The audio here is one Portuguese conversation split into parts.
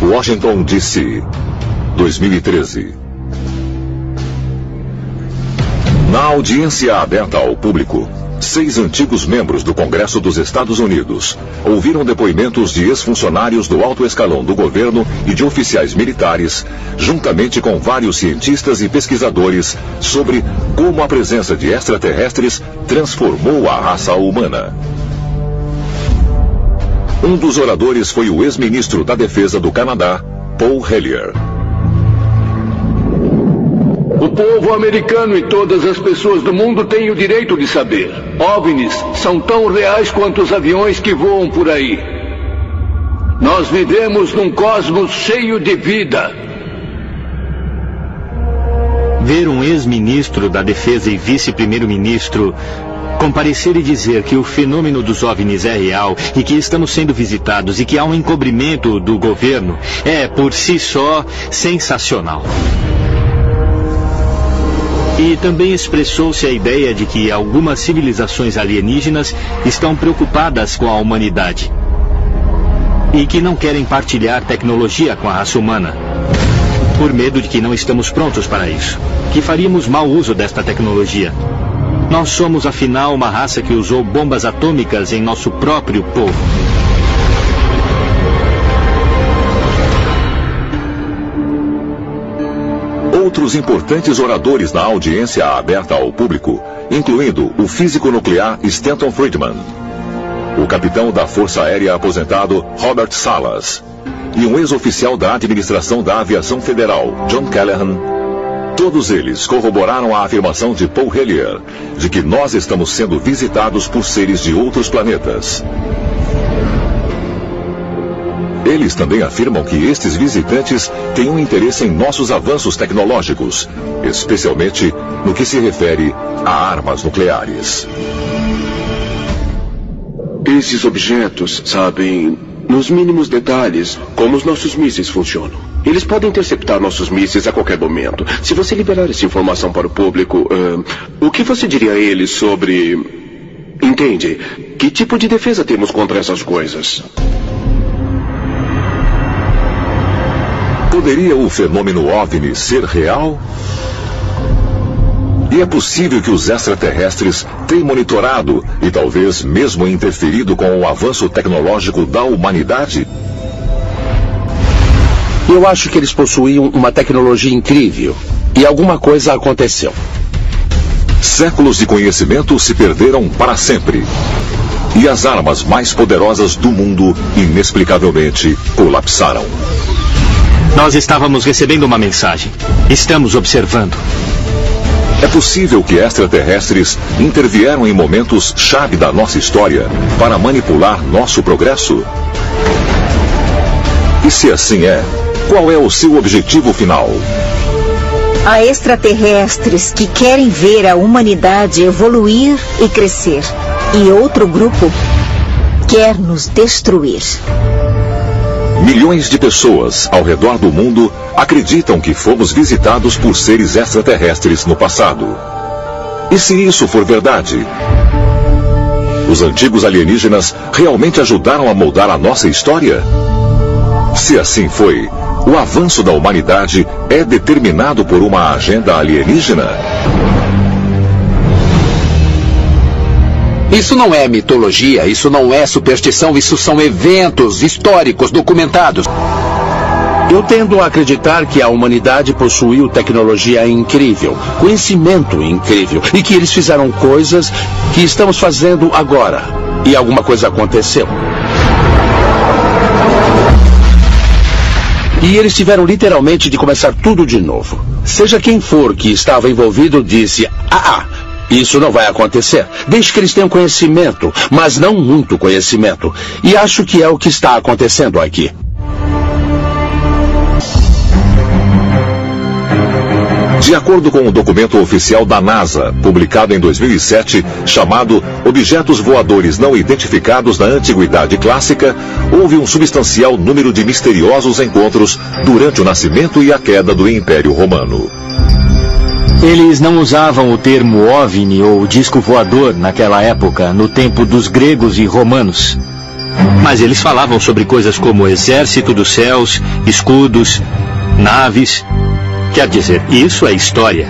Washington, D.C., 2013. Na audiência aberta ao público, 6 antigos membros do Congresso dos Estados Unidos ouviram depoimentos de ex-funcionários do alto escalão do governo e de oficiais militares, juntamente com vários cientistas e pesquisadores, sobre como a presença de extraterrestres transformou a raça humana. Um dos oradores foi o ex-ministro da Defesa do Canadá, Paul Hellyer. O povo americano e todas as pessoas do mundo têm o direito de saber. OVNIs são tão reais quanto os aviões que voam por aí. Nós vivemos num cosmos cheio de vida. Ver um ex-ministro da Defesa e vice-primeiro-ministro comparecer e dizer que o fenômeno dos OVNIs é real e que estamos sendo visitados e que há um encobrimento do governo é, por si só, sensacional. E também expressou-se a ideia de que algumas civilizações alienígenas estão preocupadas com a humanidade e que não querem partilhar tecnologia com a raça humana, por medo de que não estamos prontos para isso, que faríamos mau uso desta tecnologia. Nós somos, afinal, uma raça que usou bombas atômicas em nosso próprio povo. Outros importantes oradores na audiência aberta ao público, incluindo o físico nuclear Stanton Friedman, o capitão da Força Aérea aposentado Robert Salas e um ex-oficial da Administração da Aviação Federal, John Callahan. Todos eles corroboraram a afirmação de Paul Hellyer de que nós estamos sendo visitados por seres de outros planetas. Eles também afirmam que estes visitantes têm um interesse em nossos avanços tecnológicos, especialmente no que se refere a armas nucleares. Esses objetos sabem, nos mínimos detalhes, como os nossos mísseis funcionam. Eles podem interceptar nossos mísseis a qualquer momento. Se você liberar essa informação para o público, o que você diria a eles sobre... Entende? Que tipo de defesa temos contra essas coisas? Poderia o fenômeno OVNI ser real? E é possível que os extraterrestres tenham monitorado e talvez mesmo interferido com o avanço tecnológico da humanidade? Eu acho que eles possuíam uma tecnologia incrível e alguma coisa aconteceu. Séculos de conhecimento se perderam para sempre. E as armas mais poderosas do mundo inexplicavelmente colapsaram. Nós estávamos recebendo uma mensagem. Estamos observando. É possível que extraterrestres intervieram em momentos-chave da nossa história para manipular nosso progresso? E se assim é, qual é o seu objetivo final? Há extraterrestres que querem ver a humanidade evoluir e crescer. E outro grupo quer nos destruir. Milhões de pessoas ao redor do mundo acreditam que fomos visitados por seres extraterrestres no passado. E se isso for verdade? Os antigos alienígenas realmente ajudaram a moldar a nossa história? Se assim foi, o avanço da humanidade é determinado por uma agenda alienígena? Isso não é mitologia, isso não é superstição, isso são eventos históricos documentados. Eu tendo a acreditar que a humanidade possuiu tecnologia incrível, conhecimento incrível, e que eles fizeram coisas que estamos fazendo agora. E alguma coisa aconteceu. E eles tiveram literalmente de começar tudo de novo. Seja quem for que estava envolvido disse, isso não vai acontecer. Deixe que eles tenham conhecimento, mas não muito conhecimento. E acho que é o que está acontecendo aqui. De acordo com um documento oficial da NASA, publicado em 2007, chamado Objetos Voadores Não Identificados na Antiguidade Clássica, houve um substancial número de misteriosos encontros durante o nascimento e a queda do Império Romano. Eles não usavam o termo OVNI ou disco voador naquela época, no tempo dos gregos e romanos. Mas eles falavam sobre coisas como exército dos céus, escudos, naves. Quer dizer, isso é história.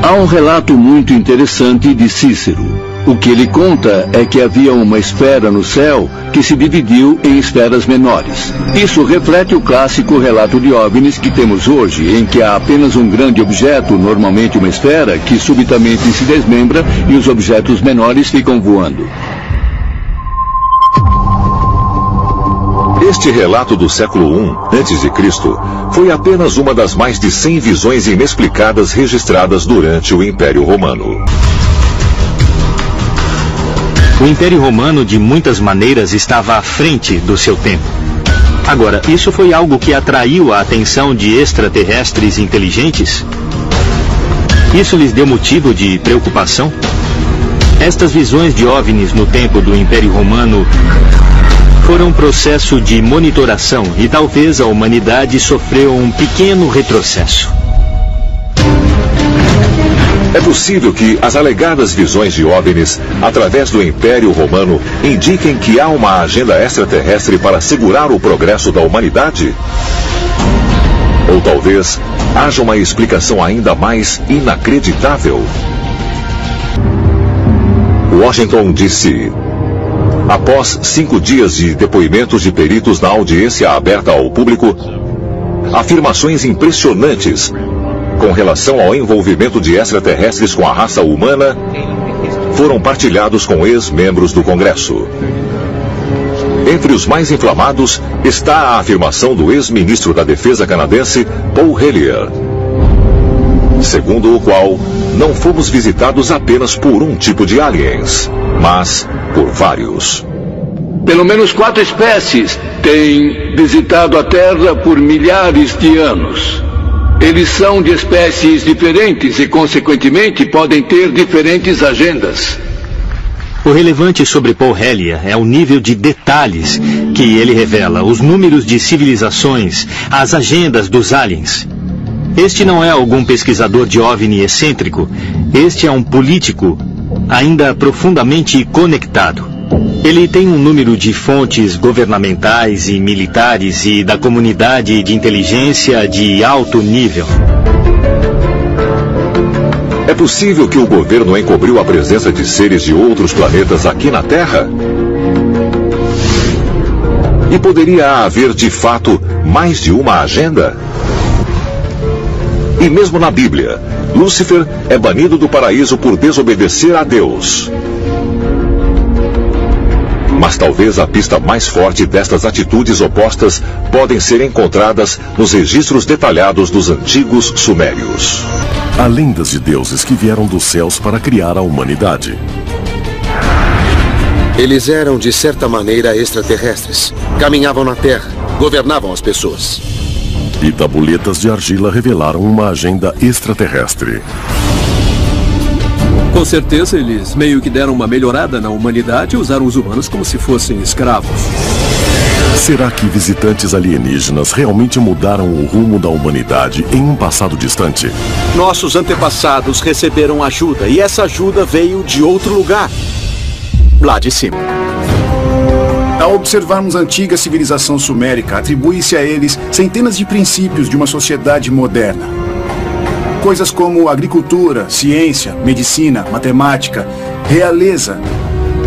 Há um relato muito interessante de Cícero. O que ele conta é que havia uma esfera no céu que se dividiu em esferas menores. Isso reflete o clássico relato de OVNIs que temos hoje, em que há apenas um grande objeto, normalmente uma esfera, que subitamente se desmembra e os objetos menores ficam voando. Este relato do século I a.C. foi apenas uma das mais de 100 visões inexplicadas registradas durante o Império Romano. O Império Romano, de muitas maneiras, estava à frente do seu tempo. Agora, isso foi algo que atraiu a atenção de extraterrestres inteligentes? Isso lhes deu motivo de preocupação? Estas visões de OVNIs no tempo do Império Romano foram um processo de monitoração e talvez a humanidade sofreu um pequeno retrocesso. É possível que as alegadas visões de OVNIs, através do Império Romano, indiquem que há uma agenda extraterrestre para segurar o progresso da humanidade? Ou talvez haja uma explicação ainda mais inacreditável? Washington disse: após 5 dias de depoimentos de peritos na audiência aberta ao público, afirmações impressionantes com relação ao envolvimento de extraterrestres com a raça humana foram partilhados com ex-membros do Congresso. Entre os mais inflamados está a afirmação do ex-ministro da Defesa canadense, Paul Hellyer, segundo o qual não fomos visitados apenas por um tipo de aliens, mas por vários. Pelo menos 4 espécies têm visitado a Terra por milhares de anos. Eles são de espécies diferentes e, consequentemente, podem ter diferentes agendas. O relevante sobre Paul Hellyer é o nível de detalhes que ele revela, os números de civilizações, as agendas dos aliens. Este não é algum pesquisador de OVNI excêntrico. Este é um político ainda profundamente conectado. Ele tem um número de fontes governamentais e militares e da comunidade de inteligência de alto nível. É possível que o governo encobriu a presença de seres de outros planetas aqui na Terra? E poderia haver, de fato, mais de uma agenda? E mesmo na Bíblia, Lúcifer é banido do paraíso por desobedecer a Deus. Mas talvez a pista mais forte destas atitudes opostas podem ser encontradas nos registros detalhados dos antigos sumérios. Há lendas de deuses que vieram dos céus para criar a humanidade. Eles eram, de certa maneira, extraterrestres. Caminhavam na Terra, governavam as pessoas. E tabuletas de argila revelaram uma agenda extraterrestre. Com certeza, eles meio que deram uma melhorada na humanidade e usaram os humanos como se fossem escravos. Será que visitantes alienígenas realmente mudaram o rumo da humanidade em um passado distante? Nossos antepassados receberam ajuda e essa ajuda veio de outro lugar. Lá de cima. Ao observarmos a antiga civilização sumérica, atribui-se a eles centenas de princípios de uma sociedade moderna. Coisas como agricultura, ciência, medicina, matemática, realeza,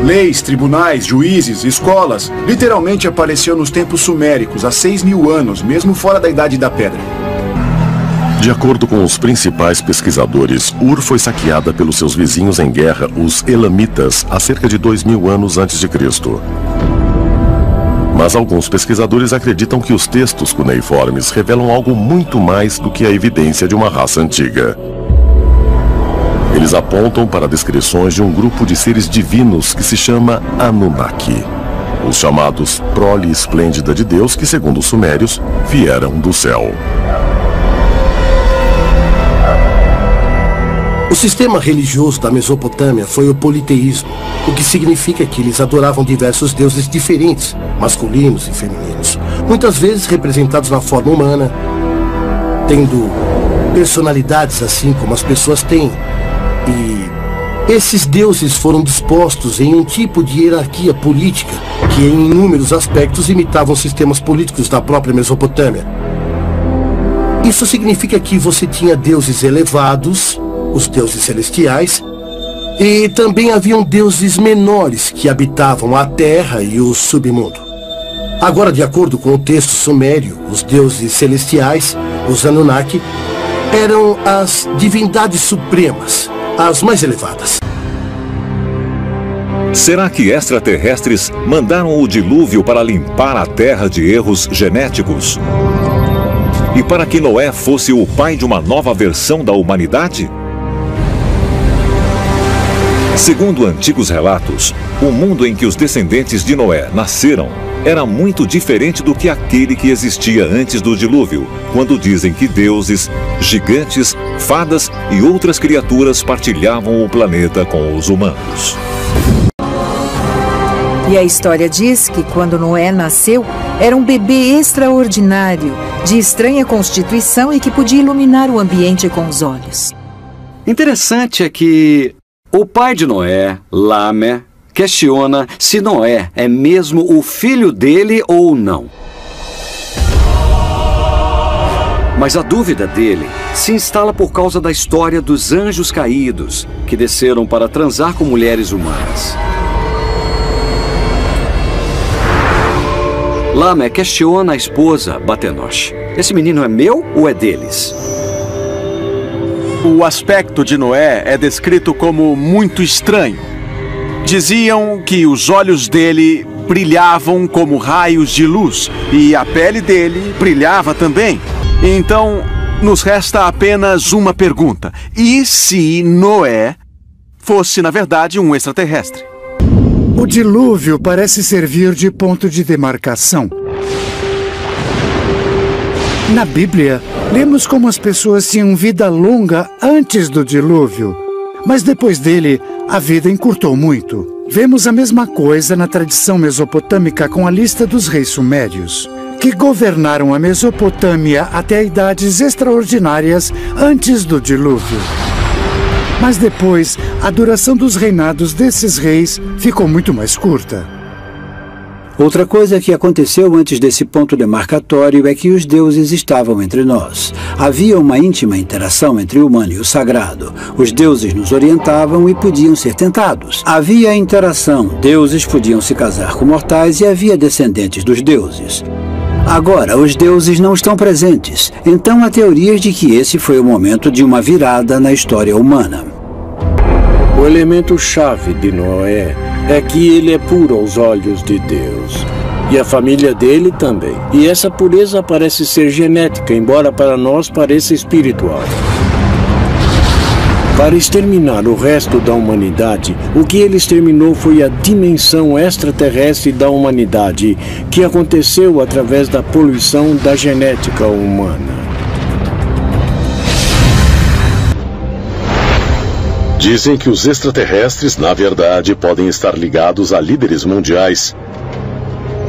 leis, tribunais, juízes, escolas, literalmente apareceu nos tempos suméricos há 6.000 anos, mesmo fora da Idade da Pedra. De acordo com os principais pesquisadores, Ur foi saqueada pelos seus vizinhos em guerra, os Elamitas, há cerca de 2.000 anos antes de Cristo. Mas alguns pesquisadores acreditam que os textos cuneiformes revelam algo muito mais do que a evidência de uma raça antiga. Eles apontam para descrições de um grupo de seres divinos que se chama Anunnaki, os chamados prole esplêndida de Deus que, segundo os sumérios, vieram do céu. O sistema religioso da Mesopotâmia foi o politeísmo, o que significa que eles adoravam diversos deuses diferentes, masculinos e femininos, muitas vezes representados na forma humana, tendo personalidades assim como as pessoas têm, e Esses deuses foram dispostos em um tipo de hierarquia política que em inúmeros aspectos imitavam sistemas políticos da própria Mesopotâmia. Isso significa que você tinha deuses elevados, os deuses celestiais, e também haviam deuses menores que habitavam a terra e o submundo. Agora, de acordo com o texto sumério, os deuses celestiais, os Anunnaki, eram as divindades supremas, as mais elevadas. Será que extraterrestres mandaram o dilúvio para limpar a Terra de erros genéticos? E para que Noé fosse o pai de uma nova versão da humanidade? Segundo antigos relatos, o mundo em que os descendentes de Noé nasceram era muito diferente do que aquele que existia antes do dilúvio, quando dizem que deuses, gigantes, fadas e outras criaturas partilhavam o planeta com os humanos. E a história diz que quando Noé nasceu, era um bebê extraordinário, de estranha constituição e que podia iluminar o ambiente com os olhos. Interessante é que o pai de Noé, Lame, questiona se Noé é mesmo o filho dele ou não. Mas a dúvida dele se instala por causa da história dos anjos caídos, que desceram para transar com mulheres humanas. Lame questiona a esposa, Batenosh. Esse menino é meu ou é deles? O aspecto de Noé é descrito como muito estranho. Diziam que os olhos dele brilhavam como raios de luz e a pele dele brilhava também. Então, nos resta apenas uma pergunta. E se Noé fosse, na verdade, um extraterrestre? O dilúvio parece servir de ponto de demarcação. Na Bíblia, lemos como as pessoas tinham vida longa antes do dilúvio, mas depois dele, a vida encurtou muito. Vemos a mesma coisa na tradição mesopotâmica com a lista dos reis sumérios, que governaram a Mesopotâmia até idades extraordinárias antes do dilúvio. Mas depois, a duração dos reinados desses reis ficou muito mais curta. Outra coisa que aconteceu antes desse ponto demarcatório é que os deuses estavam entre nós. Havia uma íntima interação entre o humano e o sagrado. Os deuses nos orientavam e podiam ser tentados. Havia interação. Deuses podiam se casar com mortais e havia descendentes dos deuses. Agora, os deuses não estão presentes, então há teorias de que esse foi o momento de uma virada na história humana. O elemento-chave de Noé é que ele é puro aos olhos de Deus. E a família dele também. E essa pureza parece ser genética, embora para nós pareça espiritual. Para exterminar o resto da humanidade, o que ele exterminou foi a dimensão extraterrestre da humanidade, que aconteceu através da poluição da genética humana. Dizem que os extraterrestres, na verdade, podem estar ligados a líderes mundiais,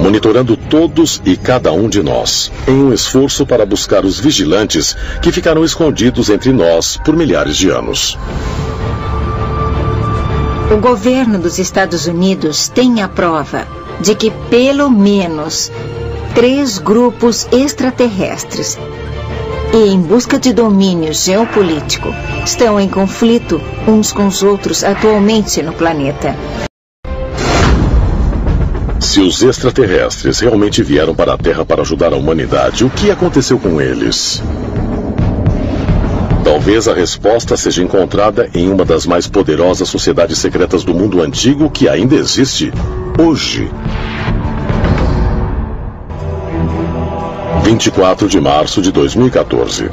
monitorando todos e cada um de nós, em um esforço para buscar os vigilantes que ficaram escondidos entre nós por milhares de anos. O governo dos Estados Unidos tem a prova de que pelo menos 3 grupos extraterrestres e em busca de domínio geopolítico estão em conflito uns com os outros atualmente no planeta. Se os extraterrestres realmente vieram para a Terra para ajudar a humanidade, o que aconteceu com eles? Talvez a resposta seja encontrada em uma das mais poderosas sociedades secretas do mundo antigo que ainda existe hoje. 24 de março de 2014.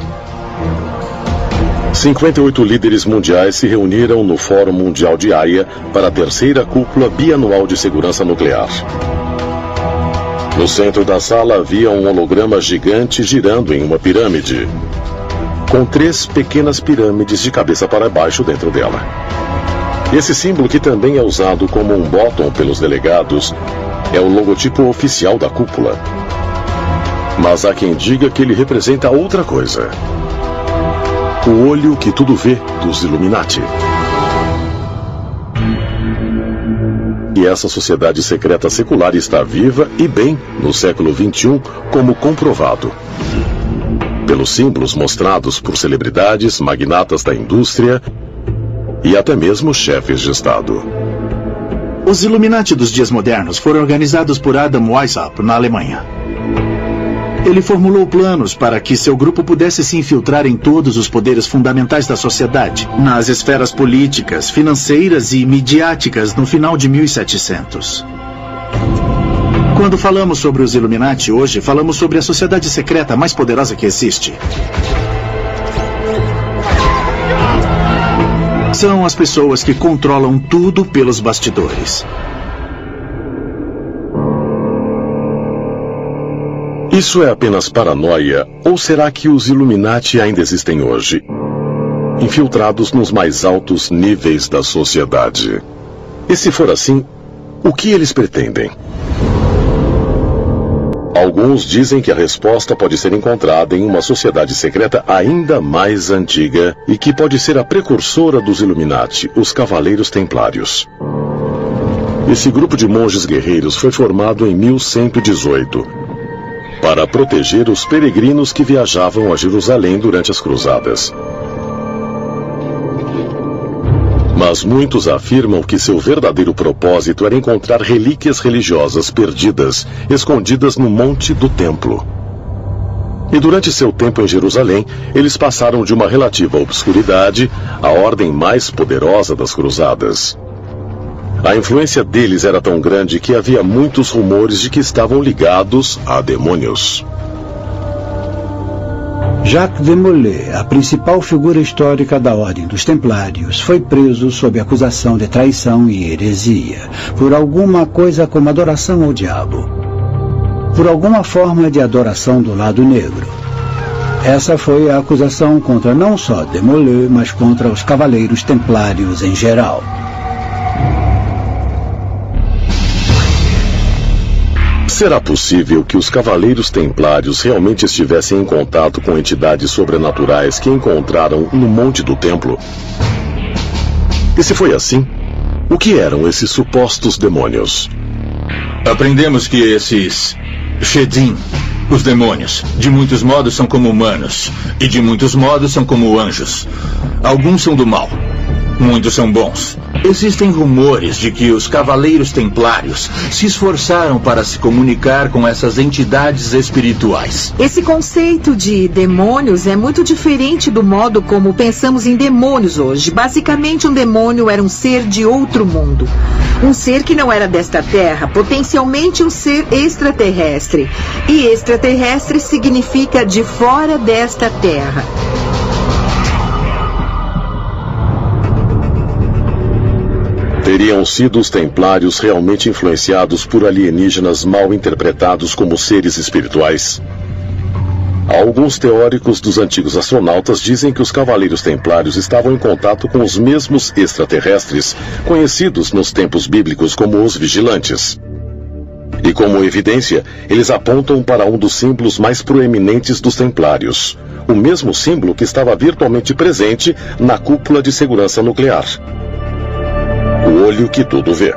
58 líderes mundiais se reuniram no Fórum Mundial de Haia para a 3ª cúpula bianual de segurança nuclear. No centro da sala havia um holograma gigante girando em uma pirâmide, com 3 pequenas pirâmides de cabeça para baixo dentro dela. Esse símbolo, que também é usado como um bottom pelos delegados, é o logotipo oficial da cúpula. Mas há quem diga que ele representa outra coisa. O olho que tudo vê dos Illuminati. E essa sociedade secreta secular está viva e bem no século XXI, como comprovado pelos símbolos mostrados por celebridades, magnatas da indústria e até mesmo chefes de Estado. Os Illuminati dos dias modernos foram organizados por Adam Weishaupt na Alemanha. Ele formulou planos para que seu grupo pudesse se infiltrar em todos os poderes fundamentais da sociedade, nas esferas políticas, financeiras e midiáticas no final de 1700. Quando falamos sobre os Illuminati hoje, falamos sobre a sociedade secreta mais poderosa que existe. São as pessoas que controlam tudo pelos bastidores. Isso é apenas paranoia, ou será que os Illuminati ainda existem hoje, infiltrados nos mais altos níveis da sociedade? E se for assim, o que eles pretendem? Alguns dizem que a resposta pode ser encontrada em uma sociedade secreta ainda mais antiga e que pode ser a precursora dos Illuminati, os Cavaleiros Templários. Esse grupo de monges guerreiros foi formado em 1118 para proteger os peregrinos que viajavam a Jerusalém durante as cruzadas. Mas muitos afirmam que seu verdadeiro propósito era encontrar relíquias religiosas perdidas, escondidas no monte do templo. E durante seu tempo em Jerusalém, eles passaram de uma relativa obscuridade à ordem mais poderosa das cruzadas. A influência deles era tão grande que havia muitos rumores de que estavam ligados a demônios. Jacques de Molay, a principal figura histórica da Ordem dos Templários, foi preso sob acusação de traição e heresia, por alguma coisa como adoração ao diabo, por alguma forma de adoração do lado negro. Essa foi a acusação contra não só de Molay, mas contra os Cavaleiros Templários em geral. Será possível que os Cavaleiros Templários realmente estivessem em contato com entidades sobrenaturais que encontraram no Monte do Templo? E se foi assim, o que eram esses supostos demônios? Aprendemos que esses Shedim, os demônios, de muitos modos são como humanos, e de muitos modos são como anjos. Alguns são do mal, muitos são bons. Existem rumores de que os Cavaleiros Templários se esforçaram para se comunicar com essas entidades espirituais. Esse conceito de demônios é muito diferente do modo como pensamos em demônios hoje. Basicamente, um demônio era um ser de outro mundo. Um ser que não era desta terra, potencialmente um ser extraterrestre. E extraterrestre significa de fora desta terra. Teriam sido os templários realmente influenciados por alienígenas mal interpretados como seres espirituais? Alguns teóricos dos antigos astronautas dizem que os Cavaleiros Templários estavam em contato com os mesmos extraterrestres, conhecidos nos tempos bíblicos como os Vigilantes. E como evidência, eles apontam para um dos símbolos mais proeminentes dos Templários, o mesmo símbolo que estava virtualmente presente na cúpula de segurança nuclear. O olho que tudo vê.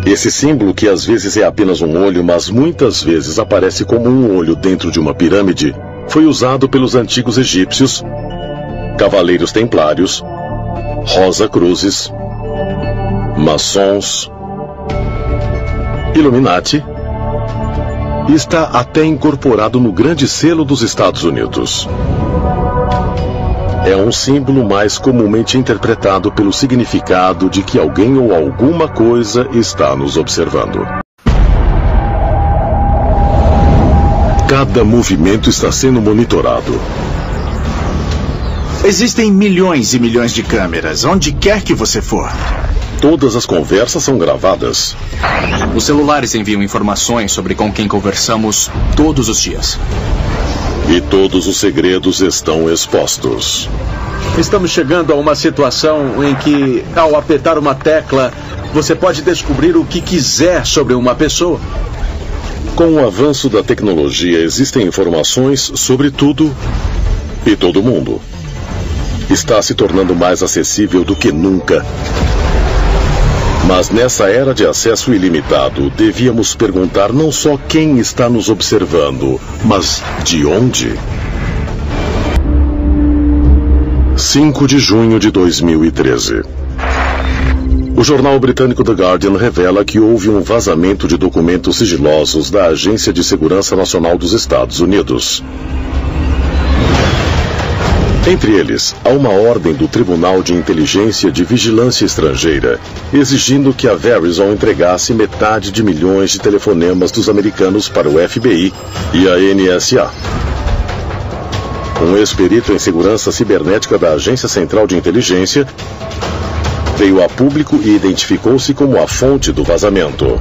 Esse símbolo, que às vezes é apenas um olho, mas muitas vezes aparece como um olho dentro de uma pirâmide, foi usado pelos antigos egípcios, Cavaleiros Templários, Rosa-Cruzes, Maçons, Illuminati, e está até incorporado no Grande Selo dos Estados Unidos. É um símbolo mais comumente interpretado pelo significado de que alguém ou alguma coisa está nos observando. Cada movimento está sendo monitorado. Existem milhões e milhões de câmeras, onde quer que você for. Todas as conversas são gravadas. Os celulares enviam informações sobre com quem conversamos todos os dias. E todos os segredos estão expostos. Estamos chegando a uma situação em que, ao apertar uma tecla, você pode descobrir o que quiser sobre uma pessoa. Com o avanço da tecnologia, existem informações sobre tudo e todo mundo. Está se tornando mais acessível do que nunca. Mas nessa era de acesso ilimitado, devíamos perguntar não só quem está nos observando, mas de onde? 5 de junho de 2013. O jornal britânico The Guardian revela que houve um vazamento de documentos sigilosos da Agência de Segurança Nacional dos Estados Unidos. Entre eles, há uma ordem do Tribunal de Inteligência de Vigilância Estrangeira, exigindo que a Verizon entregasse metade de milhões de telefonemas dos americanos para o FBI e a NSA. Um ex-perito em segurança cibernética da Agência Central de Inteligência veio a público e identificou-se como a fonte do vazamento.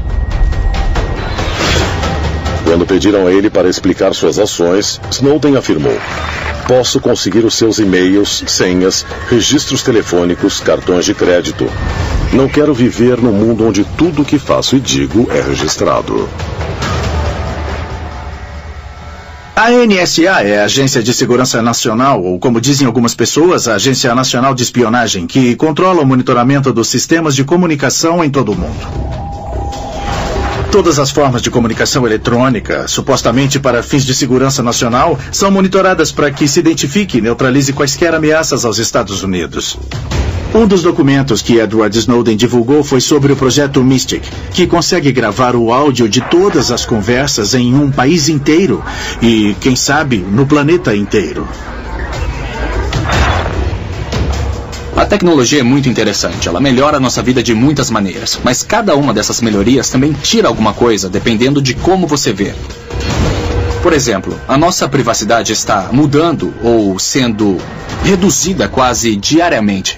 Quando pediram a ele para explicar suas ações, Snowden afirmou: "Posso conseguir os seus e-mails, senhas, registros telefônicos, cartões de crédito. Não quero viver num mundo onde tudo o que faço e digo é registrado." A NSA é a Agência de Segurança Nacional, ou como dizem algumas pessoas, a Agência Nacional de Espionagem, que controla o monitoramento dos sistemas de comunicação em todo o mundo. Todas as formas de comunicação eletrônica, supostamente para fins de segurança nacional, são monitoradas para que se identifique e neutralize quaisquer ameaças aos Estados Unidos. Um dos documentos que Edward Snowden divulgou foi sobre o projeto Mystic, que consegue gravar o áudio de todas as conversas em um país inteiro e, quem sabe, no planeta inteiro. A tecnologia é muito interessante, ela melhora a nossa vida de muitas maneiras, mas cada uma dessas melhorias também tira alguma coisa, dependendo de como você vê. Por exemplo, a nossa privacidade está mudando ou sendo reduzida quase diariamente.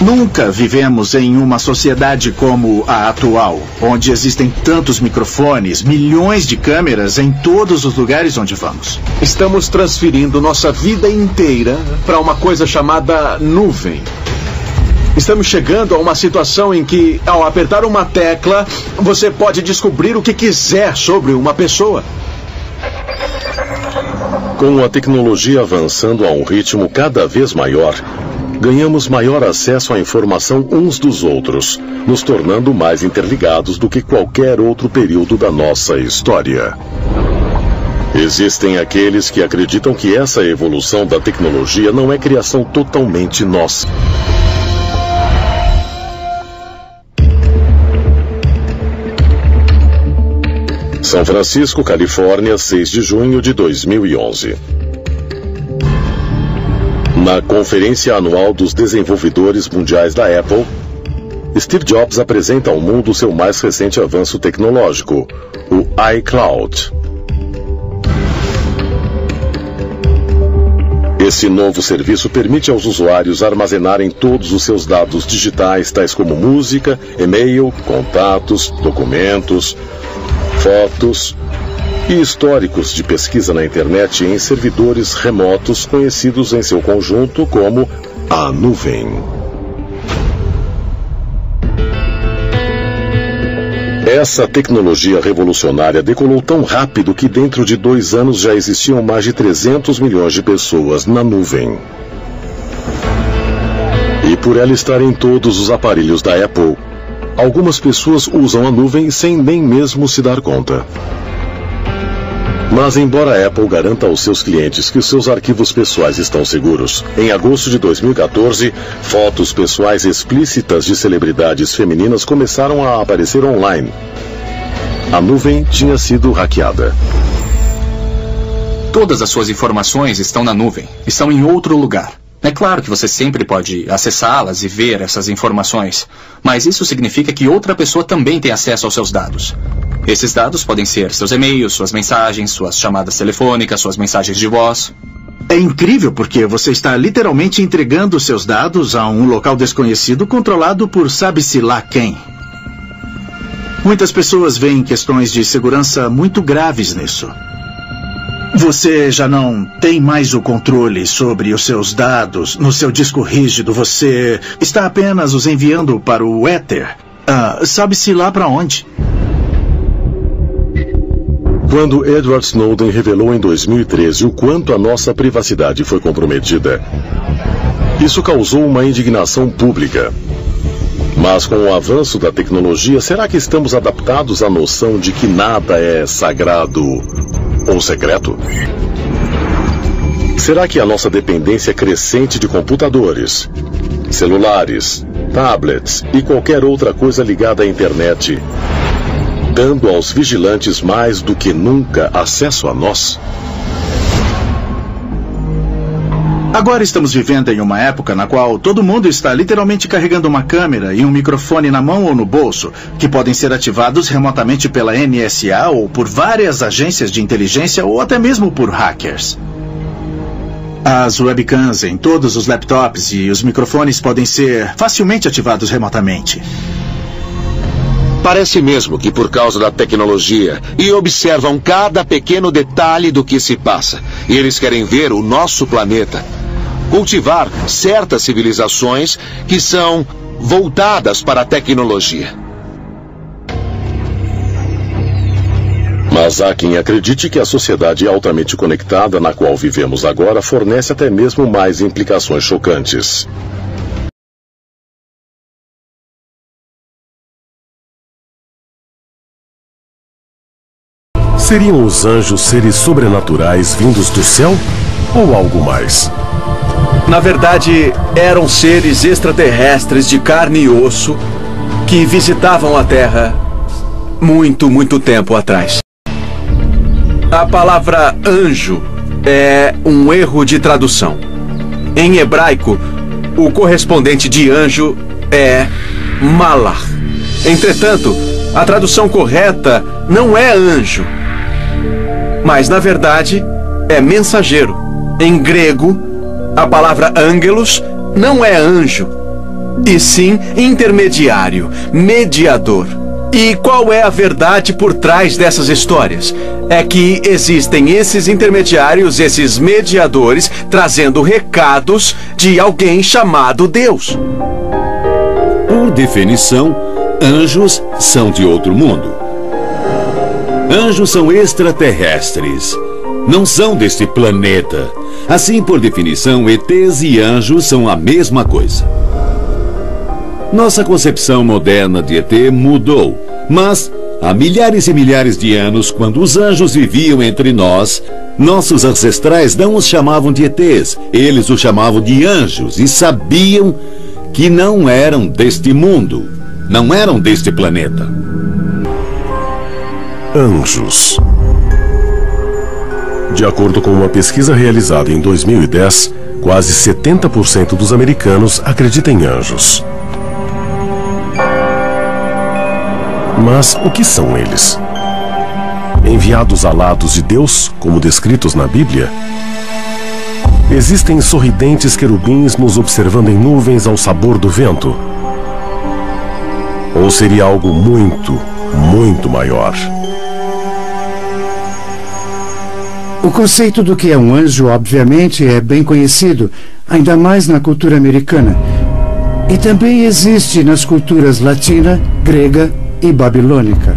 Nunca vivemos em uma sociedade como a atual, onde existem tantos microfones, milhões de câmeras em todos os lugares onde vamos. Estamos transferindo nossa vida inteira para uma coisa chamada nuvem. Estamos chegando a uma situação em que, ao apertar uma tecla, você pode descobrir o que quiser sobre uma pessoa. Com a tecnologia avançando a um ritmo cada vez maior, ganhamos maior acesso à informação uns dos outros, nos tornando mais interligados do que qualquer outro período da nossa história. Existem aqueles que acreditam que essa evolução da tecnologia não é criação totalmente nossa. São Francisco, Califórnia, 6 de junho de 2011. Na Conferência Anual dos Desenvolvedores Mundiais da Apple, Steve Jobs apresenta ao mundo seu mais recente avanço tecnológico, o iCloud. Esse novo serviço permite aos usuários armazenarem todos os seus dados digitais, tais como música, e-mail, contatos, documentos, fotos e históricos de pesquisa na internet em servidores remotos conhecidos em seu conjunto como a nuvem. Essa tecnologia revolucionária decolou tão rápido que dentro de 2 anos já existiam mais de 300 milhões de pessoas na nuvem. E por ela estar em todos os aparelhos da Apple, algumas pessoas usam a nuvem sem nem mesmo se dar conta. Mas embora a Apple garanta aos seus clientes que os seus arquivos pessoais estão seguros, em agosto de 2014, fotos pessoais explícitas de celebridades femininas começaram a aparecer online. A nuvem tinha sido hackeada. Todas as suas informações estão na nuvem, estão em outro lugar. É claro que você sempre pode acessá-las e ver essas informações, mas isso significa que outra pessoa também tem acesso aos seus dados. Esses dados podem ser seus e-mails, suas mensagens, suas chamadas telefônicas, suas mensagens de voz. É incrível porque você está literalmente entregando seus dados a um local desconhecido controlado por sabe-se lá quem. Muitas pessoas veem questões de segurança muito graves nisso. Você já não tem mais o controle sobre os seus dados no seu disco rígido. Você está apenas os enviando para o éter. Sabe-se lá para onde. Quando Edward Snowden revelou em 2013 o quanto a nossa privacidade foi comprometida, Isso causou uma indignação pública. Mas com o avanço da tecnologia, será que estamos adaptados à noção de que nada é sagrado ou secreto? Será que a nossa dependência crescente de computadores, celulares, tablets e qualquer outra coisa ligada à internet, dando aos vigilantes mais do que nunca acesso a nós? Agora estamos vivendo em uma época na qual todo mundo está literalmente carregando uma câmera e um microfone na mão ou no bolso, que podem ser ativados remotamente pela NSA ou por várias agências de inteligência ou até mesmo por hackers. As webcams em todos os laptops e os microfones podem ser facilmente ativados remotamente. Parece mesmo que por causa da tecnologia e observam cada pequeno detalhe do que se passa. E eles querem ver o nosso planeta. Cultivar certas civilizações que são voltadas para a tecnologia. Mas há quem acredite que a sociedade altamente conectada na qual vivemos agora fornece até mesmo mais implicações chocantes. Seriam os anjos seres sobrenaturais vindos do céu ou algo mais? Na verdade, eram seres extraterrestres de carne e osso que visitavam a Terra muito tempo atrás. A palavra anjo é um erro de tradução. Em hebraico, o correspondente de anjo é malach. Entretanto, a tradução correta não é anjo, mas na verdade é mensageiro. Em grego, a palavra angelos não é anjo, e sim intermediário, mediador. E qual é a verdade por trás dessas histórias? É que existem esses intermediários, esses mediadores, trazendo recados de alguém chamado Deus. Por definição, anjos são de outro mundo. Anjos são extraterrestres. Não são deste planeta. Assim, por definição, ETs e anjos são a mesma coisa. Nossa concepção moderna de ET mudou, mas há milhares e milhares de anos, quando os anjos viviam entre nós, nossos ancestrais não os chamavam de ETs, eles os chamavam de anjos e sabiam que não eram deste mundo, não eram deste planeta. Anjos. De acordo com uma pesquisa realizada em 2010, quase 70% dos americanos acreditam em anjos. Mas o que são eles? Enviados alados de Deus, como descritos na Bíblia? Existem sorridentes querubins nos observando em nuvens ao sabor do vento? Ou seria algo muito maior? O conceito do que é um anjo, obviamente, é bem conhecido, ainda mais na cultura americana. E também existe nas culturas latina, grega e babilônica.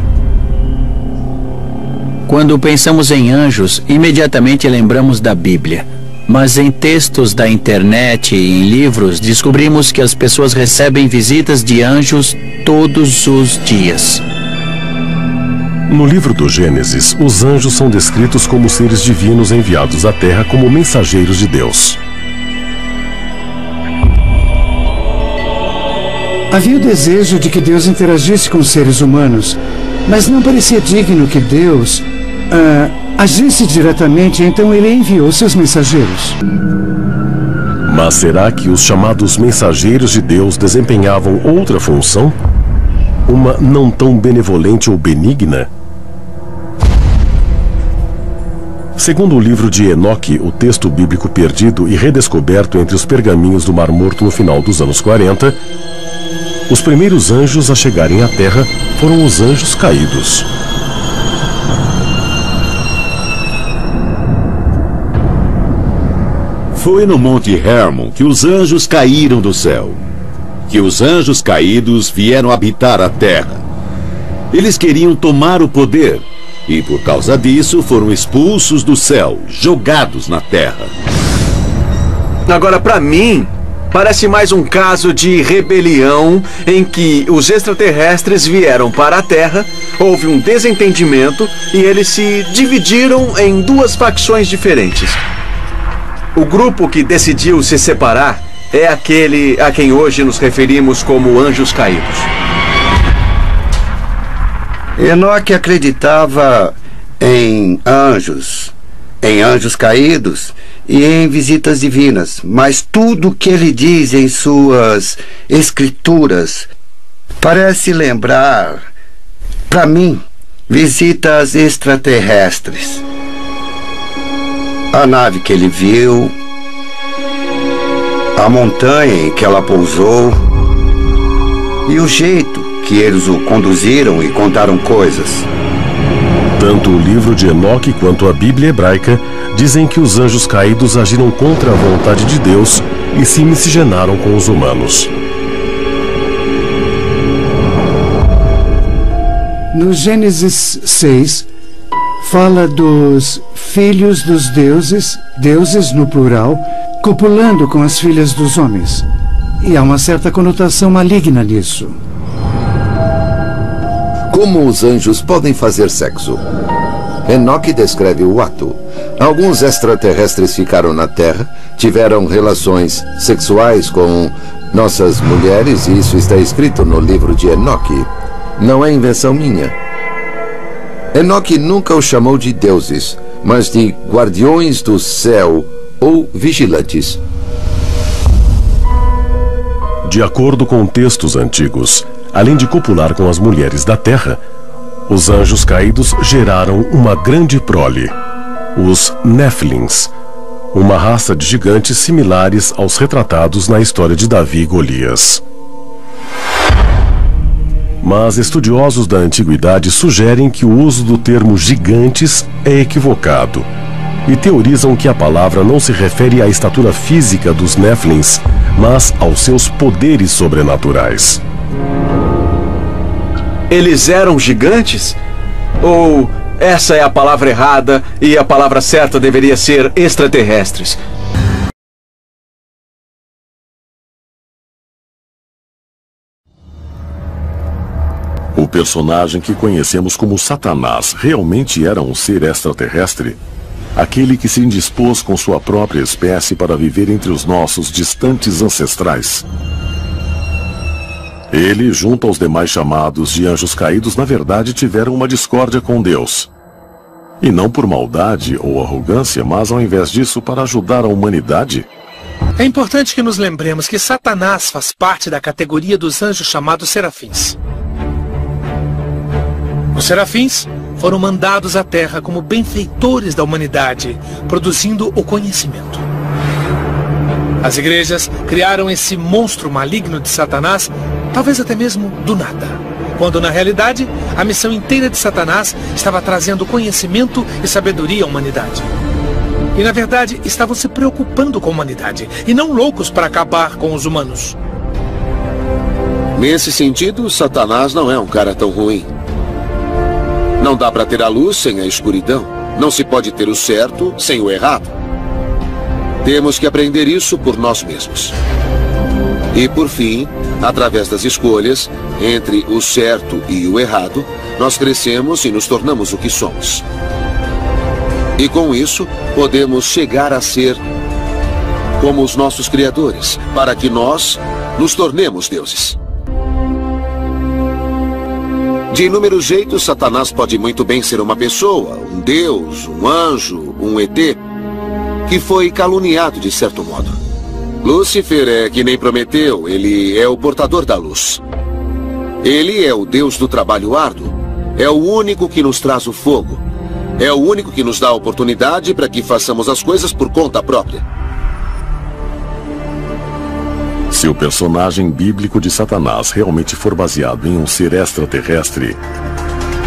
Quando pensamos em anjos, imediatamente lembramos da Bíblia. Mas em textos da internet e em livros, descobrimos que as pessoas recebem visitas de anjos todos os dias. No livro do Gênesis, os anjos são descritos como seres divinos enviados à Terra como mensageiros de Deus. Havia o desejo de que Deus interagisse com os seres humanos, mas não parecia digno que Deus agisse diretamente, então ele enviou seus mensageiros. Mas será que os chamados mensageiros de Deus desempenhavam outra função? Uma não tão benevolente ou benigna? Segundo o livro de Enoque, o texto bíblico perdido e redescoberto entre os pergaminhos do Mar Morto no final dos anos 40, os primeiros anjos a chegarem à Terra foram os anjos caídos. Foi no Monte Hermon que os anjos caíram do céu. Que os anjos caídos vieram habitar a Terra. Eles queriam tomar o poder e, por causa disso, foram expulsos do céu, jogados na Terra. Agora, para mim, Parece mais um caso de rebelião em que os extraterrestres vieram para a Terra, houve um desentendimento e eles se dividiram em duas facções diferentes. O grupo que decidiu se separar é aquele a quem hoje nos referimos como anjos caídos. Enoque acreditava em anjos caídos e em visitas divinas, mas tudo que ele diz em suas escrituras parece lembrar, para mim, visitas extraterrestres. A nave que ele viu, a montanha em que ela pousou e o jeito que eles o conduziram e contaram coisas. Tanto o livro de Enoque quanto a Bíblia hebraica dizem que os anjos caídos agiram contra a vontade de Deus e se miscigenaram com os humanos. No Gênesis 6, fala dos filhos dos deuses, deuses no plural, copulando com as filhas dos homens. E há uma certa conotação maligna nisso. Como os anjos podem fazer sexo? Enoque descreve o ato. Alguns extraterrestres ficaram na Terra, tiveram relações sexuais com nossas mulheres, e isso está escrito no livro de Enoque. Não é invenção minha. Enoque nunca os chamou de deuses, mas de guardiões do céu ou vigilantes. De acordo com textos antigos, além de copular com as mulheres da terra, os anjos caídos geraram uma grande prole, os Néfilins, uma raça de gigantes similares aos retratados na história de Davi e Golias. Mas estudiosos da antiguidade sugerem que o uso do termo gigantes é equivocado e teorizam que a palavra não se refere à estatura física dos Néfilins, mas aos seus poderes sobrenaturais. Eles eram gigantes? Ou essa é a palavra errada e a palavra certa deveria ser extraterrestres? O personagem que conhecemos como Satanás realmente era um ser extraterrestre? Aquele que se indispôs com sua própria espécie para viver entre os nossos distantes ancestrais? Ele, junto aos demais chamados de anjos caídos, na verdade tiveram uma discórdia com Deus. E não por maldade ou arrogância, mas ao invés disso para ajudar a humanidade? É importante que nos lembremos que Satanás faz parte da categoria dos anjos chamados serafins. Os serafins foram mandados à Terra como benfeitores da humanidade, produzindo o conhecimento. As igrejas criaram esse monstro maligno de Satanás, talvez até mesmo do nada, quando na realidade a missão inteira de Satanás estava trazendo conhecimento e sabedoria à humanidade. E na verdade estavam se preocupando com a humanidade e não loucos para acabar com os humanos. Nesse sentido, Satanás não é um cara tão ruim. Não dá para ter a luz sem a escuridão. Não se pode ter o certo sem o errado. Temos que aprender isso por nós mesmos. E por fim, através das escolhas entre o certo e o errado, nós crescemos e nos tornamos o que somos. E com isso, podemos chegar a ser como os nossos criadores, para que nós nos tornemos deuses. De inúmeros jeitos, Satanás pode muito bem ser uma pessoa, um deus, um anjo, um ET, que foi caluniado de certo modo. Lúcifer é que nem Prometeu, ele é o portador da luz. Ele é o deus do trabalho árduo, é o único que nos traz o fogo, é o único que nos dá a oportunidade para que façamos as coisas por conta própria. Se o personagem bíblico de Satanás realmente for baseado em um ser extraterrestre,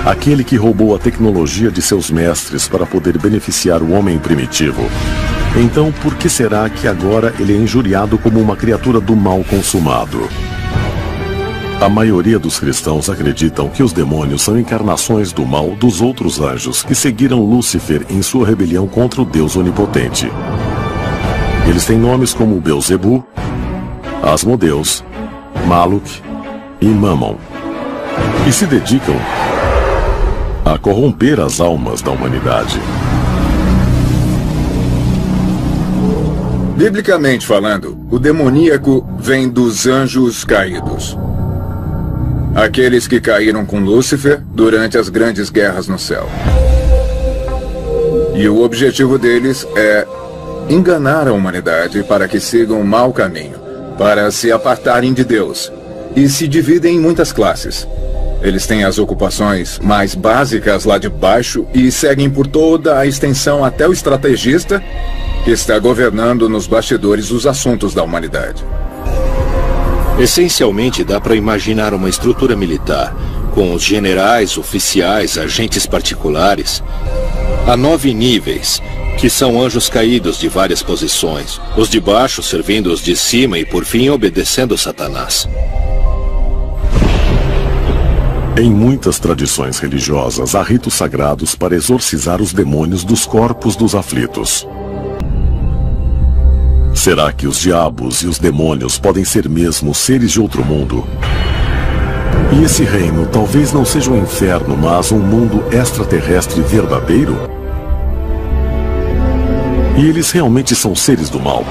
aquele que roubou a tecnologia de seus mestres para poder beneficiar o homem primitivo, então por que será que agora ele é injuriado como uma criatura do mal consumado? A maioria dos cristãos acreditam que os demônios são encarnações do mal dos outros anjos que seguiram Lúcifer em sua rebelião contra o Deus onipotente. Eles têm nomes como Belzebu, Asmodeus, Maluk e Mammon, e se dedicam a corromper as almas da humanidade. Biblicamente falando, o demoníaco vem dos anjos caídos. Aqueles que caíram com Lúcifer durante as grandes guerras no céu. E o objetivo deles é enganar a humanidade para que sigam um mau caminho, para se apartarem de Deus. E se dividem em muitas classes. Eles têm as ocupações mais básicas lá de baixo e seguem por toda a extensão até o estrategista, que está governando nos bastidores os assuntos da humanidade. Essencialmente, dá para imaginar uma estrutura militar, com os generais, oficiais, agentes particulares. Há 9 níveis, que são anjos caídos de várias posições. Os de baixo servindo os de cima e, por fim, obedecendo Satanás. Em muitas tradições religiosas, há ritos sagrados para exorcizar os demônios dos corpos dos aflitos. Será que os diabos e os demônios podem ser mesmo seres de outro mundo? E esse reino talvez não seja um inferno, mas um mundo extraterrestre verdadeiro? E eles realmente são seres do mal?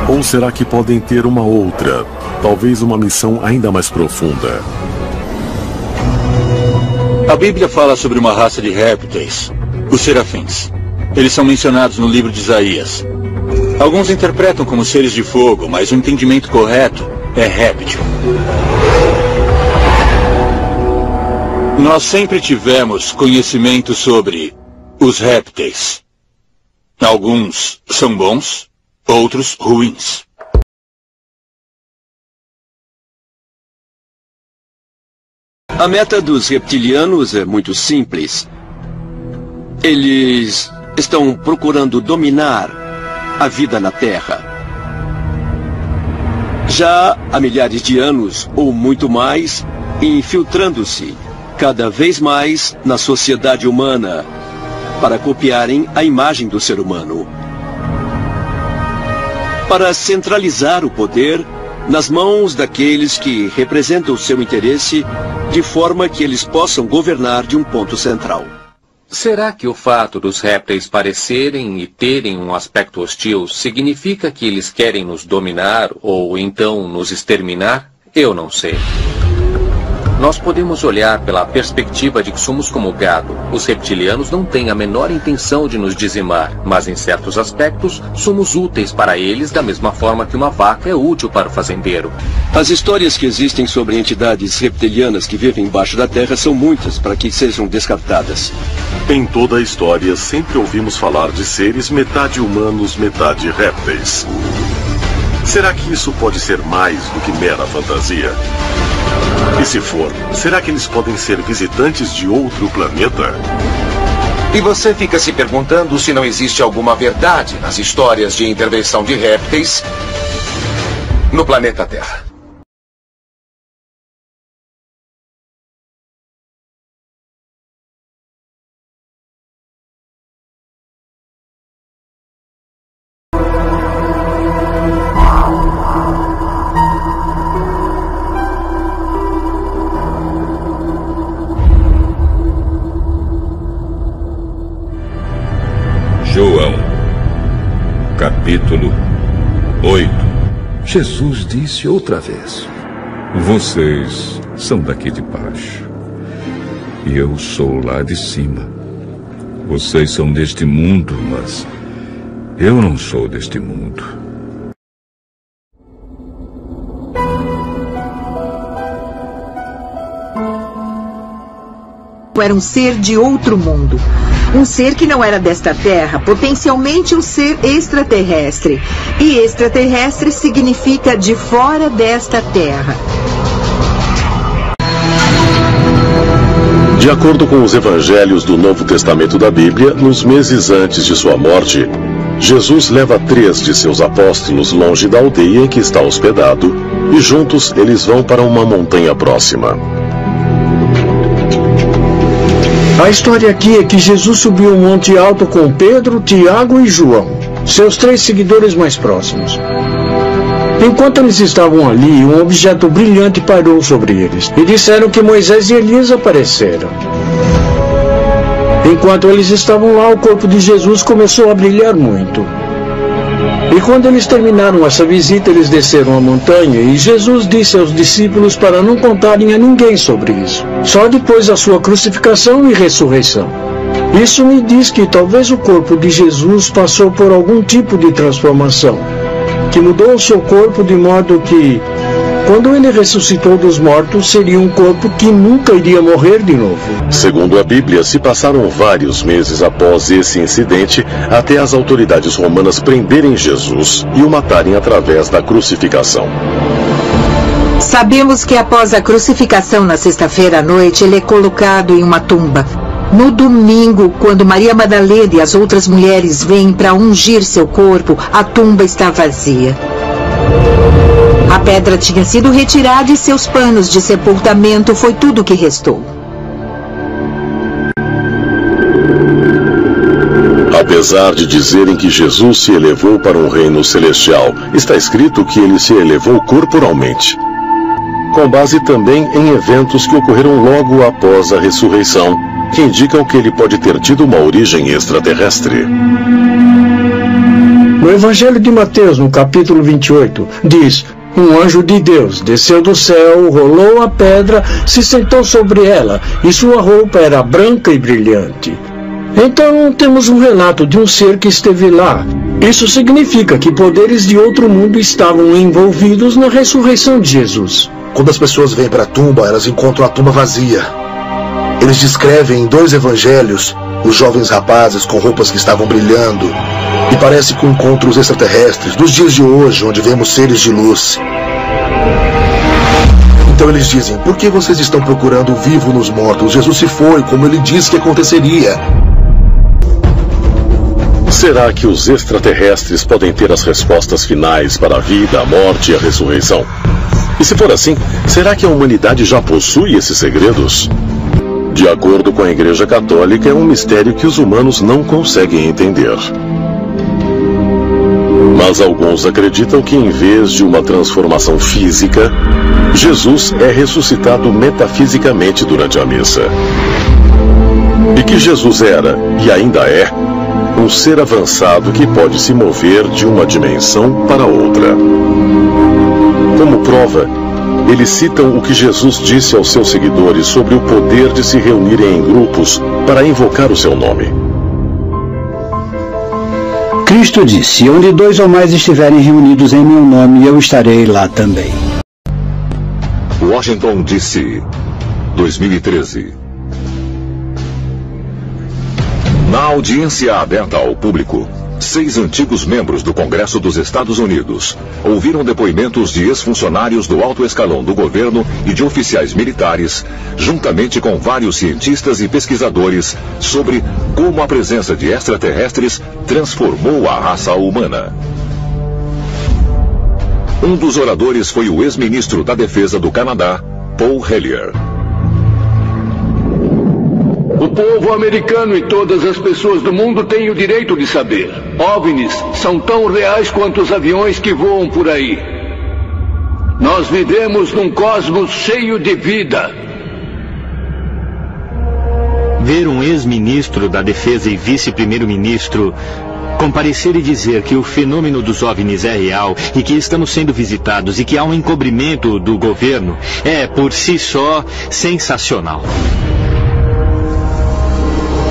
Ou será que podem ter uma outra, talvez uma missão ainda mais profunda? A Bíblia fala sobre uma raça de répteis, os serafins. Eles são mencionados no livro de Isaías. Alguns interpretam como seres de fogo, mas o entendimento correto é réptil. Nós sempre tivemos conhecimento sobre os répteis. Alguns são bons, outros ruins. A meta dos reptilianos é muito simples. Eles estão procurando dominar a vida na Terra. Já há milhares de anos, ou muito mais, infiltrando-se cada vez mais na sociedade humana para copiarem a imagem do ser humano. Para centralizar o poder nas mãos daqueles que representam o seu interesse, de forma que eles possam governar de um ponto central. Será que o fato dos répteis parecerem e terem um aspecto hostil significa que eles querem nos dominar ou então nos exterminar? Eu não sei. Nós podemos olhar pela perspectiva de que somos como gado. Os reptilianos não têm a menor intenção de nos dizimar, mas em certos aspectos somos úteis para eles da mesma forma que uma vaca é útil para o fazendeiro. As histórias que existem sobre entidades reptilianas que vivem embaixo da terra são muitas para que sejam descartadas. Em toda a história, sempre ouvimos falar de seres metade humanos, metade répteis. Será que isso pode ser mais do que mera fantasia? E se for, será que eles podem ser visitantes de outro planeta? E você fica se perguntando se não existe alguma verdade nas histórias de intervenção de répteis no planeta Terra. João, capítulo 8. Jesus disse outra vez: vocês são daqui de baixo, e eu sou lá de cima. Vocês são deste mundo, mas eu não sou deste mundo. Era um ser de outro mundo. Um ser que não era desta terra, potencialmente um ser extraterrestre. E extraterrestre significa de fora desta terra. De acordo com os evangelhos do Novo Testamento da Bíblia, nos meses antes de sua morte, Jesus leva 3 de seus apóstolos longe da aldeia em que está hospedado, e juntos eles vão para uma montanha próxima. A história aqui é que Jesus subiu um monte alto com Pedro, Tiago e João. seus 3 seguidores mais próximos. Enquanto eles estavam ali, um objeto brilhante pairou sobre eles e disseram que Moisés e Elias apareceram. Enquanto eles estavam lá, o corpo de Jesus começou a brilhar muito. E quando eles terminaram essa visita, eles desceram a montanha e Jesus disse aos discípulos para não contarem a ninguém sobre isso, só depois da sua crucificação e ressurreição. Isso me diz que talvez o corpo de Jesus passou por algum tipo de transformação, que mudou o seu corpo de modo que, quando ele ressuscitou dos mortos, seria um corpo que nunca iria morrer de novo. Segundo a Bíblia, se passaram vários meses após esse incidente até as autoridades romanas prenderem Jesus e o matarem através da crucificação. Sabemos que após a crucificação na sexta-feira à noite, ele é colocado em uma tumba. No domingo, quando Maria Madalena e as outras mulheres vêm para ungir seu corpo, a tumba está vazia. A pedra tinha sido retirada e seus panos de sepultamento foi tudo que restou. Apesar de dizerem que Jesus se elevou para um reino celestial, está escrito que ele se elevou corporalmente, com base também em eventos que ocorreram logo após a ressurreição, que indicam que ele pode ter tido uma origem extraterrestre. No Evangelho de Mateus, no capítulo 28, diz: um anjo de Deus desceu do céu, rolou a pedra, se sentou sobre ela, e sua roupa era branca e brilhante. Então temos um relato de um ser que esteve lá. Isso significa que poderes de outro mundo estavam envolvidos na ressurreição de Jesus. Quando as pessoas vêm para a tumba, elas encontram a tumba vazia. Eles descrevem em 2 evangelhos os jovens rapazes com roupas que estavam brilhando, e parece com encontros extraterrestres dos dias de hoje, onde vemos seres de luz. Então eles dizem: por que vocês estão procurando o vivo nos mortos? Jesus se foi, como ele disse que aconteceria. Será que os extraterrestres podem ter as respostas finais para a vida, a morte e a ressurreição? E se for assim, será que a humanidade já possui esses segredos? De acordo com a Igreja Católica, é um mistério que os humanos não conseguem entender. Mas alguns acreditam que, em vez de uma transformação física, Jesus é ressuscitado metafisicamente durante a missa. E que Jesus era, e ainda é, um ser avançado que pode se mover de uma dimensão para outra. Como prova, eles citam o que Jesus disse aos seus seguidores sobre o poder de se reunirem em grupos para invocar o seu nome. Cristo disse: onde 2 ou mais estiverem reunidos em meu nome, eu estarei lá também. Washington, D.C., 2013. Na audiência aberta ao público, 6 antigos membros do Congresso dos Estados Unidos ouviram depoimentos de ex-funcionários do alto escalão do governo e de oficiais militares, juntamente com vários cientistas e pesquisadores, sobre como a presença de extraterrestres transformou a raça humana. Um dos oradores foi o ex-ministro da Defesa do Canadá, Paul Hellyer. O povo americano e todas as pessoas do mundo têm o direito de saber. OVNIs são tão reais quanto os aviões que voam por aí. Nós vivemos num cosmos cheio de vida. Ver um ex-ministro da Defesa e vice-primeiro-ministro comparecer e dizer que o fenômeno dos OVNIs é real e que estamos sendo visitados e que há um encobrimento do governo é, por si só, sensacional.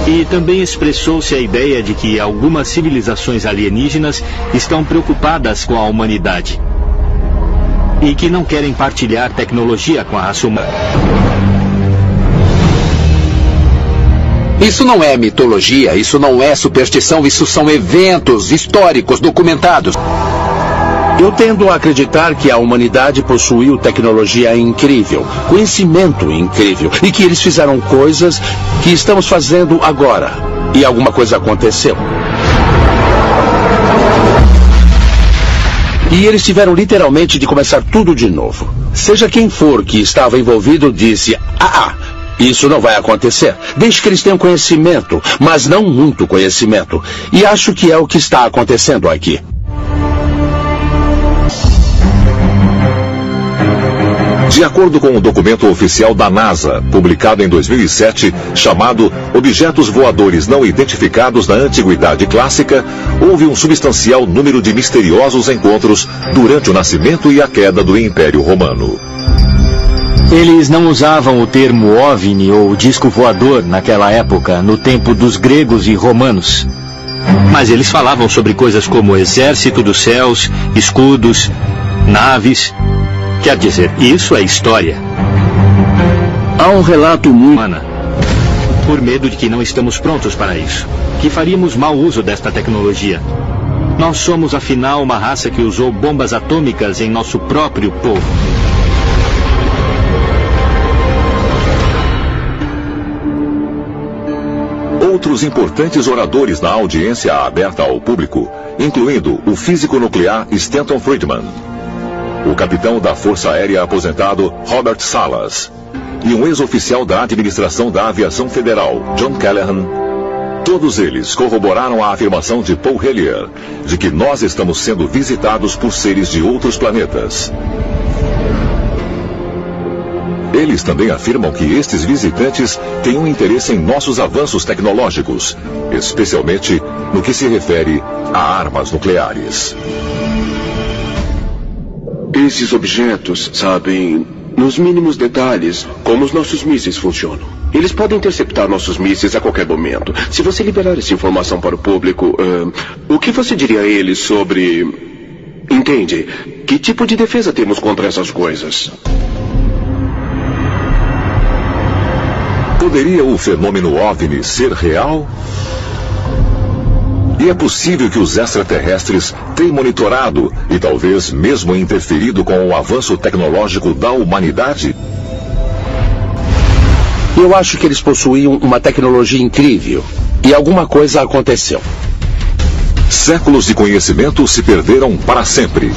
E também expressou-se a ideia de que algumas civilizações alienígenas estão preocupadas com a humanidade e que não querem partilhar tecnologia com a raça humana. Isso não é mitologia, isso não é superstição, isso são eventos históricos documentados. Eu tendo a acreditar que a humanidade possuiu tecnologia incrível, conhecimento incrível, e que eles fizeram coisas que estamos fazendo agora. E alguma coisa aconteceu. E eles tiveram literalmente de começar tudo de novo. Seja quem for que estava envolvido disse: Isso não vai acontecer, desde que eles tenham conhecimento, mas não muito conhecimento. E acho que é o que está acontecendo aqui. De acordo com um documento oficial da NASA, publicado em 2007, chamado Objetos Voadores Não Identificados na Antiguidade Clássica, houve um substancial número de misteriosos encontros durante o nascimento e a queda do Império Romano. Eles não usavam o termo OVNI ou disco voador naquela época, no tempo dos gregos e romanos. Mas eles falavam sobre coisas como exército dos céus, escudos, naves. Quer dizer, isso é história. Há um relato humano. Por medo de que não estamos prontos para isso. Que faríamos mau uso desta tecnologia. Nós somos, afinal, uma raça que usou bombas atômicas em nosso próprio povo. Outros importantes oradores na audiência aberta ao público, incluindo o físico nuclear Stanton Friedman, o capitão da Força Aérea aposentado Robert Salas e um ex-oficial da Administração da Aviação Federal, John Callahan. Todos eles corroboraram a afirmação de Paul Hellyer de que nós estamos sendo visitados por seres de outros planetas. Eles também afirmam que estes visitantes têm um interesse em nossos avanços tecnológicos, especialmente no que se refere a armas nucleares. Esses objetos sabem, nos mínimos detalhes, como os nossos mísseis funcionam. Eles podem interceptar nossos mísseis a qualquer momento. Se você liberar essa informação para o público, o que você diria a eles sobre... Entende? Que tipo de defesa temos contra essas coisas? Poderia o fenômeno OVNI ser real? E é possível que os extraterrestres tenham monitorado e talvez mesmo interferido com o avanço tecnológico da humanidade? Eu acho que eles possuíam uma tecnologia incrível e alguma coisa aconteceu. Séculos de conhecimento se perderam para sempre.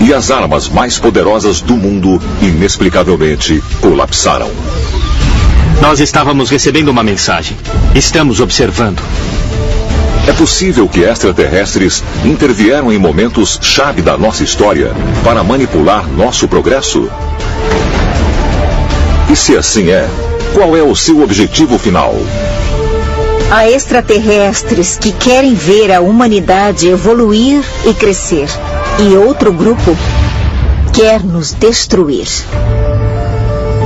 E as armas mais poderosas do mundo, inexplicavelmente, colapsaram. Nós estávamos recebendo uma mensagem. Estamos observando. É possível que extraterrestres intervieram em momentos-chave da nossa história para manipular nosso progresso? E se assim é, qual é o seu objetivo final? Há extraterrestres que querem ver a humanidade evoluir e crescer. E outro grupo quer nos destruir.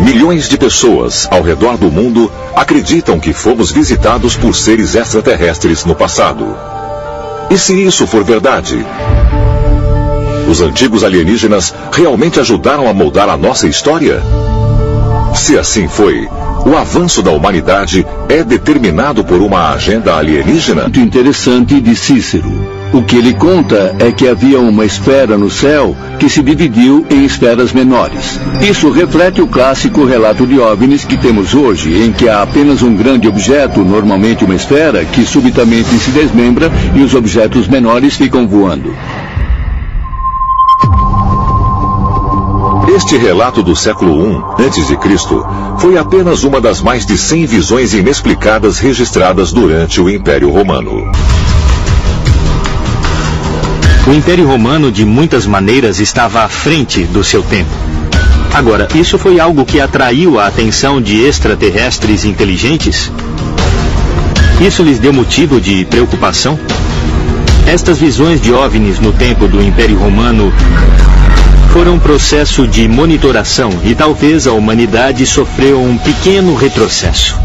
Milhões de pessoas ao redor do mundo acreditam que fomos visitados por seres extraterrestres no passado. E se isso for verdade? Os antigos alienígenas realmente ajudaram a moldar a nossa história? Se assim foi, o avanço da humanidade é determinado por uma agenda alienígena? Muito interessante de Cícero. O que ele conta é que havia uma esfera no céu que se dividiu em esferas menores. Isso reflete o clássico relato de OVNIs que temos hoje, em que há apenas um grande objeto, normalmente uma esfera, que subitamente se desmembra e os objetos menores ficam voando. Este relato do século I a.C. foi apenas uma das mais de 100 visões inexplicadas registradas durante o Império Romano. O Império Romano, de muitas maneiras, estava à frente do seu tempo. Agora, isso foi algo que atraiu a atenção de extraterrestres inteligentes? Isso lhes deu motivo de preocupação? Estas visões de OVNIs no tempo do Império Romano foram um processo de monitoração e talvez a humanidade sofreu um pequeno retrocesso.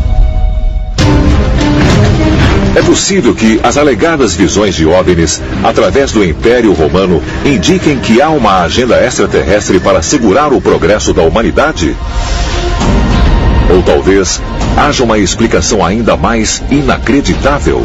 É possível que as alegadas visões de OVNIs, através do Império Romano, indiquem que há uma agenda extraterrestre para segurar o progresso da humanidade? Ou talvez haja uma explicação ainda mais inacreditável?